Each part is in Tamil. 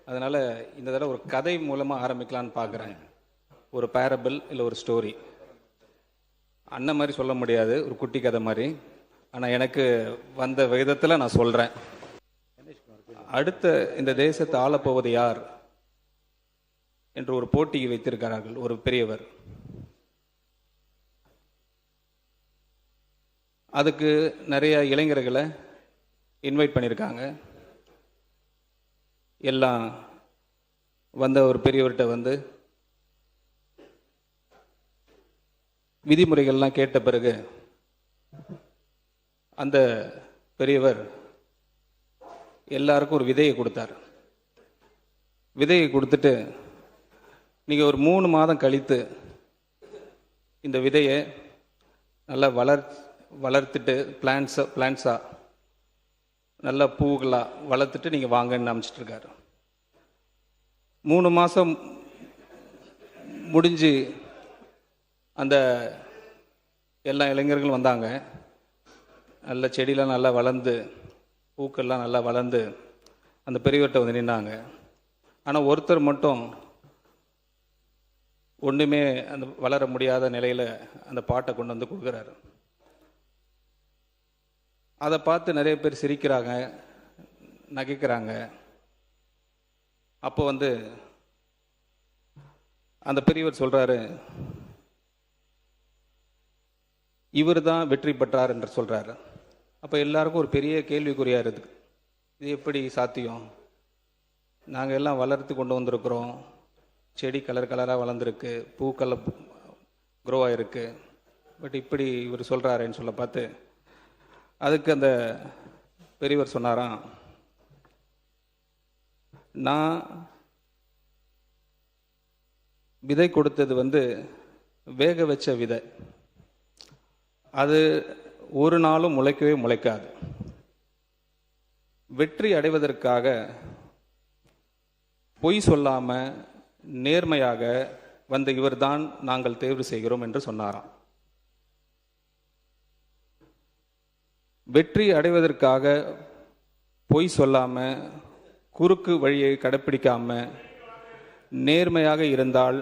அதனால் இந்த தடவை ஒரு கதை மூலமாக ஆரம்பிக்கலான்னு பார்க்குறேன். ஒரு பேரபிள் இல்லை ஒரு ஸ்டோரி. அண்ணன் மாதிரி சொல்ல முடியாது, ஒரு குட்டி கதை மாதிரி. ஆனால் எனக்கு வந்த விதத்தில் நான் சொல்கிறேன். அடுத்த இந்த தேசத்தை ஆளப்போவது யார் என்று ஒரு போட்டி வைத்திருக்கிறார்கள் ஒரு பெரியவர். அதுக்கு நிறைய இளைஞர்களை இன்வைட் பண்ணியிருக்காங்க. எல்லாம் வந்த ஒரு பெரியவர்கிட்ட வந்து விதிமுறைகள்லாம் கேட்ட பிறகு அந்த பெரியவர் எல்லாருக்கும் ஒரு விதையை கொடுத்தார். விதையை கொடுத்துட்டு நீங்கள் ஒரு 3 மாதம் கழித்து இந்த விதையை நல்லா வளர்த்துட்டு பிளான்ஸாக நல்லா பூக்களாக வளர்த்துட்டு நீங்கள் வாங்கன்னு அமைச்சிட்ருக்காரு. 3 மாதம் முடிஞ்சு அந்த எல்லா இளைஞர்களும் வந்தாங்க. நல்ல செடியெலாம் நல்லா வளர்ந்து பூக்கள்லாம் நல்லா வளர்ந்து அந்த பெரியவர்கிட்ட வந்து நின்னாங்க. ஆனால் ஒருத்தர் மட்டும் ஒன்றுமே அந்த வளர முடியாத நிலையில் அந்த பாட்டை கொண்டு வந்து கொடுக்குறாரு. அதை பார்த்து நிறைய பேர் சிரிக்கிறாங்க, நகைக்கிறாங்க. அப்போ வந்து அந்த பெரியவர் சொல்கிறாரு, இவர் தான் வெற்றி பெற்றார் என்று சொல்கிறாரு. அப்போ எல்லாருக்கும் ஒரு பெரிய கேள்விக்குறியாக இருக்குது. இது எப்படி சாத்தியம்? நாங்கள் எல்லாம் வளர்த்து கொண்டு வந்திருக்கிறோம், செடி கலர் கலராக வளர்ந்துருக்கு, பூக்கள் க்ரோ ஆகிருக்கு, பட் இப்படி இவர் சொல்கிறாருன்னு சொல்ல பார்த்து அதுக்கு அந்த பெரியவர் சொன்னாராம், நான் விதை கொடுத்தது வந்து வேக வச்ச விதை. அது ஒரு நாளும் முளைக்கவே முளைக்காது. வெற்றி அடைவதற்காக பொய் சொல்லாமல் நேர்மையாக வந்த இவர்தான் நாங்கள் தேர்வு செய்கிறோம் என்று சொன்னாராம். வெற்றி அடைவதற்காக பொய் சொல்லாமல் குறுக்கு வழியை கடைப்பிடிக்காமல் நேர்மையாக இருந்தால்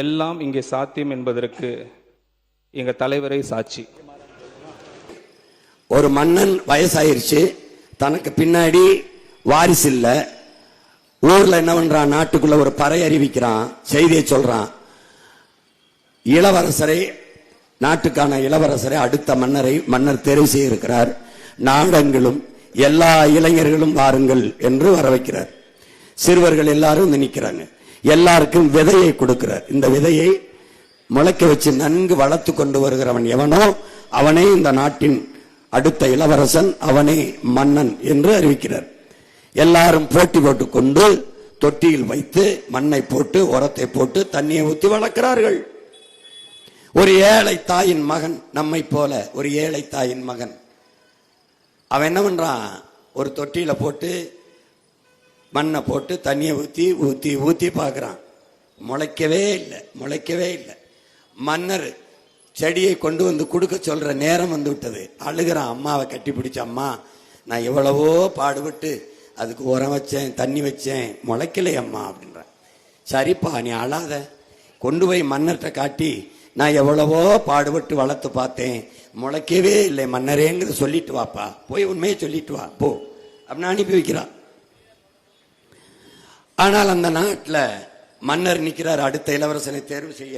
எல்லாம் இங்கே சாத்தியம் என்பதற்கு எங்கள் தலைவரை சாட்சி. ஒரு மன்னன் வயசாயிருச்சு, தனக்கு பின்னாடி வாரிசு இல்லை. ஊர்ல என்ன பண்றான், நாட்டுக்குள்ள ஒரு பறை அறிவிக்கிறான், செய்தியை சொல்றான். இளவரசரை, நாட்டுக்கான இளவரசரை, அடுத்த மன்னரை மன்னர் தெரிவு செய்திருக்கிறார். நாடெங்கிலும் எல்லா இளைஞர்களும் வாருங்கள் என்று வர வைக்கிறார். சிறுவர்கள் எல்லாரும் வந்து நிற்கிறாங்க. எல்லாருக்கும் விதையை கொடுக்கிறார். இந்த விதையை முளைக்க வச்சு நன்கு வளர்த்து கொண்டு வருகிறவன் எவனோ அவனே இந்த நாட்டின் அடுத்த இளவரசன், அவனே மன்னன் என்று அறிவிக்கிறார். எல்லாரும் போட்டி போட்டு கொண்டு தொட்டியில் வைத்து மண்ணை போட்டு உரத்தை போட்டு தண்ணியை ஊற்றி வளர்க்கிறார்கள். ஒரு ஏழை தாயின் மகன், நம்மை போல ஒரு ஏழை தாயின் மகன், அவன் என்ன பண்றான், ஒரு தொட்டியில போட்டு மண்ணை போட்டு தண்ணியை ஊற்றி ஊற்றி ஊற்றி பார்க்குறான். முளைக்கவே இல்லை, முளைக்கவே இல்லை. மன்னர் செடியை கொண்டு வந்து கொடுக்க சொல்ற நேரம் வந்து விட்டது. அழுகிறான், அம்மாவை கட்டி பிடிச்ச, அம்மா நான் எவ்வளவோ பாடுபட்டு அதுக்கு உரம் வச்சேன், தண்ணி வச்சேன், முளைக்கலை அம்மா அப்படின்றான். சரிப்பா நீ அழாத, கொண்டு போய் மன்னர்கிட்ட காட்டி நான் எவ்வளவோ பாடுபட்டு வளர்த்து பார்த்தேன், முளைக்கவே இல்லை மன்னரேங்கிறத சொல்லிட்டு வாப்பா, போய் உண்மையை சொல்லிட்டு வா போ அப்படின்னு அனுப்பி வைக்கிறான். ஆனால் அந்த நாட்டில் மன்னர் நிற்கிறார், அடுத்த இளவரசனை தேர்வு செய்ய.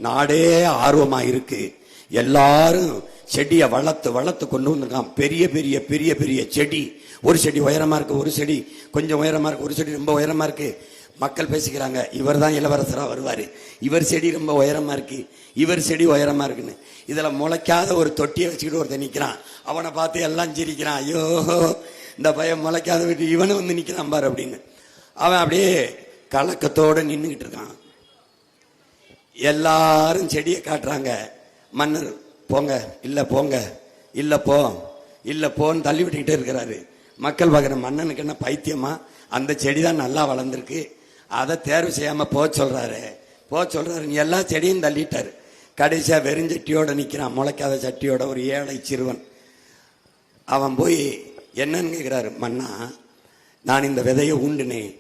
நாடே ஆர்வமா இருக்கு. எல்லாரும் செடியை வளர்த்து வளர்த்து கொண்டு வந்திருக்கான். பெரிய பெரிய பெரிய பெரிய செடி, ஒரு செடி உயரமா இருக்கு, ஒரு செடி கொஞ்சம் உயரமா இருக்கு, ஒரு செடி ரொம்ப உயரமா இருக்கு. மக்கள் பேசிக்கிறாங்க, இவர் தான் இளவரசரா வருவாரு, இவர் செடி ரொம்ப உயரமா இருக்கு, இவர் செடி உயரமா இருக்குன்னு. இதுல முளைக்காத ஒரு தொட்டியை வச்சுக்கிட்டு ஒருத்தன் நிக்கிறான். அவனை பார்த்து எல்லாம் சிரிக்கிறான், ஐயோ இந்த பையன் முளைக்காத விட்டு இவனும் வந்து நிக்கிறான் பாரு அப்படின்னு. அவன் அப்படியே கலக்கத்தோட நின்றுகிட்டு இருக்கான். எல்லாரும் செடியை காட்டுறாங்க. மன்னர் போங்க, இல்ல போங்க, இல்ல போ, இல்ல போன்னு தள்ளி விட்டுக்கிட்டே இருக்கிறாரு. மக்கள் பார்க்குற, மன்னனுக்கு என்ன பைத்தியமா, அந்த செடி தான் நல்லா வளர்ந்துருக்கு, அதை தேர்வு செய்யாம சொல்றாரு. நீ எல்லா செடியும் தள்ளிட்டாரு. கடைசியா வெறுஞ்சட்டியோட நிக்கிறான், முளைக்காத சட்டியோட ஒரு ஏழை சிறுவன். அவன் போய் என்னன்னு கேட்கிறாரு, மன்னா நான் இந்த விதையை ஊண்டினேன்,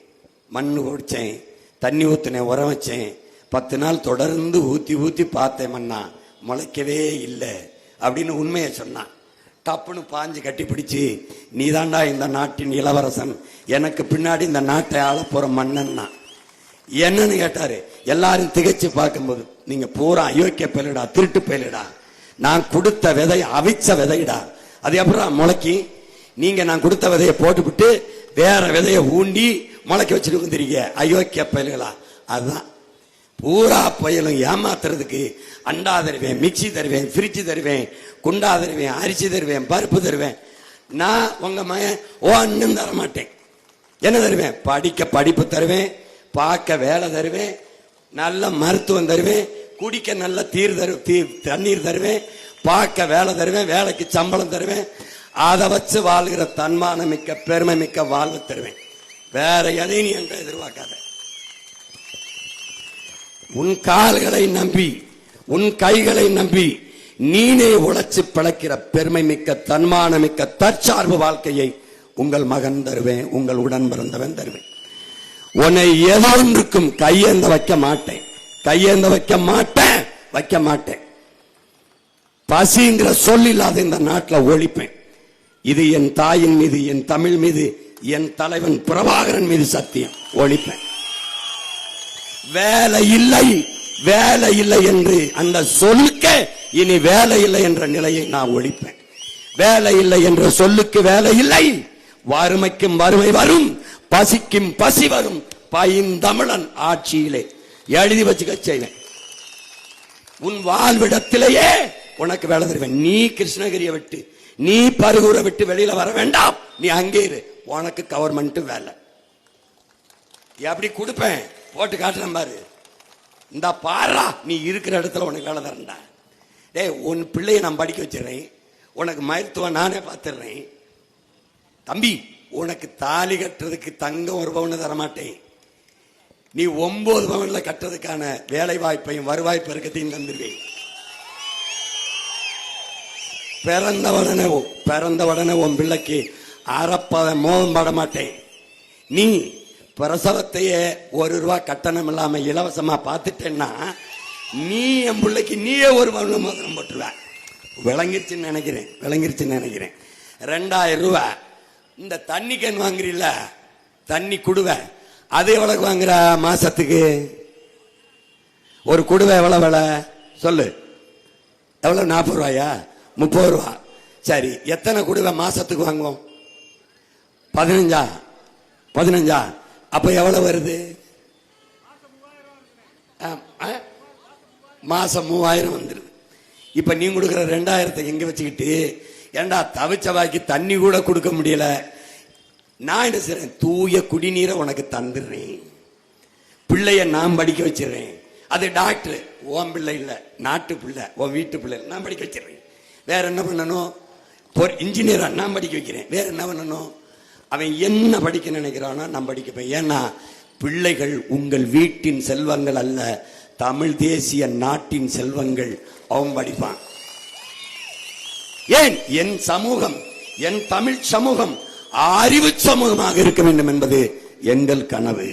மண்ணு குடிச்சேன், தண்ணி ஊத்தினேன், உரம் வச்சேன். 10 நாள் தொடர்ந்து ஊத்தி ஊத்தி பார்த்தேன், மண்ணா முளைக்கவே இல்லை அப்படின்னு உண்மையை சொன்னான். டப்புன்னு பாஞ்சு கட்டி பிடிச்சு, நீதாண்டா இந்த நாட்டின் இளவரசன், எனக்கு பின்னாடி இந்த நாட்டை ஆள போற மன்னன்னா. என்னன்னு கேட்டாரு. எல்லாரும் திகைச்சு பார்க்கும்போது, நீங்க பூரா அயோக்கிய பயலுடா, திருட்டு பயலுடா, நான் கொடுத்த விதை அவிச்ச விதைடா, அது அப்புறம் முளைக்கி, நீங்க நான் கொடுத்த விதையை போட்டுவிட்டு வேற விதையை ஊண்டி முளைக்க வச்சுட்டு வந்துருக்கீங்க, அயோக்கிய பயல்களா. அதுதான் பூரா பயலும் ஏமாத்துறதுக்கு. அண்டா தருவேன், மிக்சி தருவேன், ஃப்ரிட்ஜ் தருவேன், குண்டா தருவேன், அரிசி தருவேன், பருப்பு தருவேன். நான் உங்க மகன் ஒன்னும் தர மாட்டேன். என்ன தருவேன்? படிக்க படிப்பு தருவேன், பார்க்க வேலை தருவேன், நல்ல மருத்துவம் தருவேன், குடிக்க நல்ல தண்ணீர் தருவேன், பார்க்க வேலை தருவேன், வேலைக்கு சம்பளம் தருவேன். அதை வச்சு வாழ்கிற தன்மான மிக்க பெருமை மிக்க வாழ்வு தருவேன். வேற எதையும் நீ என்ற எதிர்பார்க்காத. உன் கால்களை நம்பி, உன் கைகளை நம்பி நீனே உழைச்சு பிழைக்கிற பெருமை மிக்க தன்மான மிக்க தற்சார்பு வாழ்க்கையை உங்கள் மகன் தருவேன், உங்கள் உடன் பிறந்தவன் தருவேன். உன்னை எதொன்றுக்கும் கையேந்த வைக்க மாட்டேன், கையேந்த வைக்க மாட்டேன், வைக்க மாட்டேன். பசிங்கிற சொல் இல்லாத இந்த நாட்டில் ஒழிப்பேன். இது என் தாயின் மீது, என் தமிழ் மீது, என் தலைவன் பிரபாகரன் மீது சத்தியம், ஒழிப்பேன். வேலை இல்லை, வேலை இல்லை என்று அந்த சொல்லுக்கு இனி வேலை இல்லை என்ற நிலையை நான் ஒழிப்பேன். வேலை இல்லை என்ற சொல்லுக்கு வேலை இல்லை. வறுமைக்கும் வறுமை வரும், பசிக்கும் பசி வரும். பைந்தமிழன் ஆட்சியிலே எழுதி வச்சுக்க செய்வேன். உன் வாழ்விடத்திலேயே உனக்கு வேலை தருவேன். நீ கிருஷ்ணகிரியை விட்டு, நீ பருகூரை விட்டு வெளியில வர வேண்டாம், நீ அங்கே இரு, உனக்கு கவர்மெண்ட் வேலை. எப்படி கொடுப்பேன்? போட்டு காட்டுறேன் பாரு. இந்த பாரா, நீ இருக்கிற இடத்துல உனக்கு வேலை தரண்டா. டேய், உன் பிள்ளைய நான் படிக்க வச்சிடறேன், உனக்கு மருத்துவம் நானே பார்த்துடுறேன். தம்பி, உனக்கு தாலி கட்டுறதுக்கு தங்கம் 1 பவுன் தரமாட்டேன், நீ 9 பவுன்ல கட்டுறதுக்கான வேலை வாய்ப்பையும் வருவாய் பெருக்கத்தையும் தந்துடுவேன். பிறந்த உடனே உன் பிள்ளைக்கு அறப்பத மோகம் பட மாட்டேன். நீ பிரசவத்தையே 1 ரூபா கட்டணம் இல்லாம இலவசமா பார்த்துட்டேன்னா நீ என் பிள்ளைக்கு நீயே 1 பவுன் மோதிரம் போட்டுருவ. விளங்கிருச்சுன்னு நினைக்கிறேன், விளங்கிருச்சுன்னு நினைக்கிறேன். 2000 ரூபாய் இந்த தண்ணி கேன் வாங்குறீல்ல, தண்ணி குடுவை, அது எவ்வளவு வாங்குற மாசத்துக்கு? ஒரு குடுவை எவ்வளவு விலை சொல்லு? எவ்வளவு? 40 ரூபாயா? 30 ரூபா. சரி, எத்தனை குடுவை மாசத்துக்கு வாங்குவோம்? 15. அப்ப எவ்வளவு வருது? மாசம் 3000 வந்துருது. இப்ப நீ கொடுக்குற 2000 எங்க வச்சுக்கிட்டு, ஏண்டா தவிச்ச வாய்க்கு தண்ணி கூட கொடுக்க முடியல, நான் என்ன செய்றேன்? தூய குடிநீரை உனக்கு தந்துடுறேன், பிள்ளைய நான் படிக்க வச்சிடறேன். அது டாக்டர், உன் பிள்ளை இல்ல, நாட்டு பிள்ளை, உன் வீட்டு பிள்ளை, நான் படிக்க வச்சிடறேன். வேற என்ன பண்ணணும்? இன்ஜினியரா நான் படிக்க வைக்கிறேன். வேற என்ன பண்ணணும்? அவன் என்ன படிக்க நினைக்கிறானோ நான் படிக்கப்பேன். ஏன்னா பிள்ளைகள் உங்கள் வீட்டின் செல்வங்கள் அல்ல, தமிழ் தேசிய நாட்டின் செல்வங்கள். அவன் படிப்பான். ஏன்? என் சமூகம், என் தமிழ் சமூகம் அறிவு சமூகமாக இருக்க வேண்டும் என்பது எங்கள் கனவு.